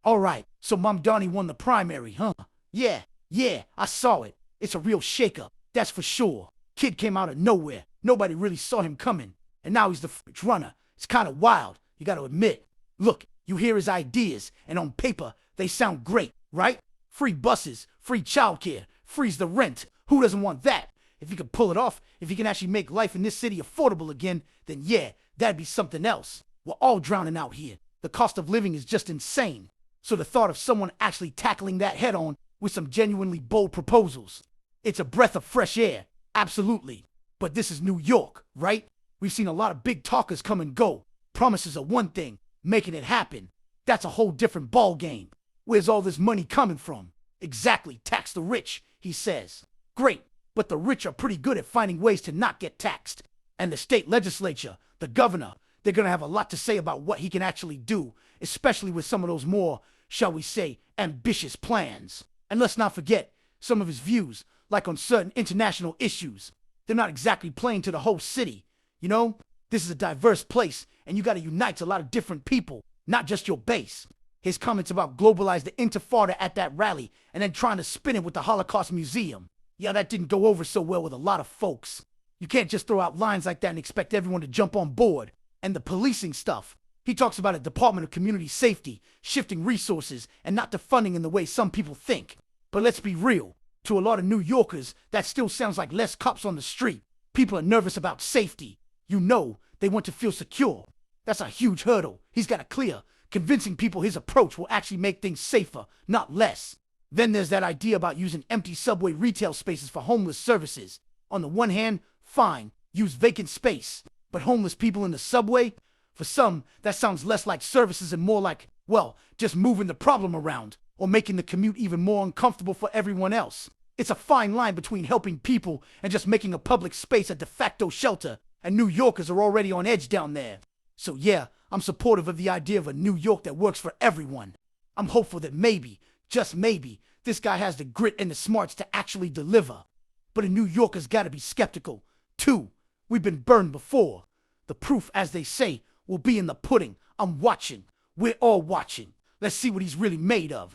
Alright, so Mamdani won the primary, huh? Yeah, I saw it. It's a real shakeup, that's for sure. Kid came out of nowhere. Nobody really saw him coming. And now he's the runner. It's kind of wild, you gotta admit. Look, you hear his ideas, and on paper, they sound great, right? Free buses, free childcare, freeze the rent. Who doesn't want that? If he can pull it off, if he can actually make life in this city affordable again, then yeah, that'd be something else. We're all drowning out here. The cost of living is just insane. So the thought of someone actually tackling that head on with some genuinely bold proposals, it's a breath of fresh air, absolutely. But this is New York, right? We've seen a lot of big talkers come and go. Promises are one thing, making it happen, that's a whole different ball game. Where's all this money coming from? Exactly, tax the rich, he says. Great, but the rich are pretty good at finding ways to not get taxed. And the state legislature, the governor, they're gonna have a lot to say about what he can actually do, especially with some of those more, shall we say, ambitious plans. And let's not forget some of his views, like on certain international issues. They're not exactly playing to the whole city. You know, this is a diverse place, and you gotta unite a lot of different people, not just your base. His comments about globalize the Intifada at that rally, and then trying to spin it with the Holocaust Museum. Yeah, that didn't go over so well with a lot of folks. You can't just throw out lines like that and expect everyone to jump on board. And the policing stuff. He talks about a Department of Community Safety, shifting resources, and not defunding in the way some people think. But let's be real. To a lot of New Yorkers, that still sounds like less cops on the street. People are nervous about safety. You know, they want to feel secure. That's a huge hurdle he's got to clear. Convincing people his approach will actually make things safer, not less. Then there's that idea about using empty subway retail spaces for homeless services. On the one hand, fine, use vacant space. But homeless people in the subway? For some, that sounds less like services and more like, well, just moving the problem around, or making the commute even more uncomfortable for everyone else. It's a fine line between helping people and just making a public space a de facto shelter, and New Yorkers are already on edge down there. So yeah, I'm supportive of the idea of a New York that works for everyone. I'm hopeful that maybe, just maybe, this guy has the grit and the smarts to actually deliver. But a New Yorker's gotta be skeptical, too. We've been burned before. The proof, as they say, will be in the pudding. I'm watching. We're all watching. Let's see what he's really made of.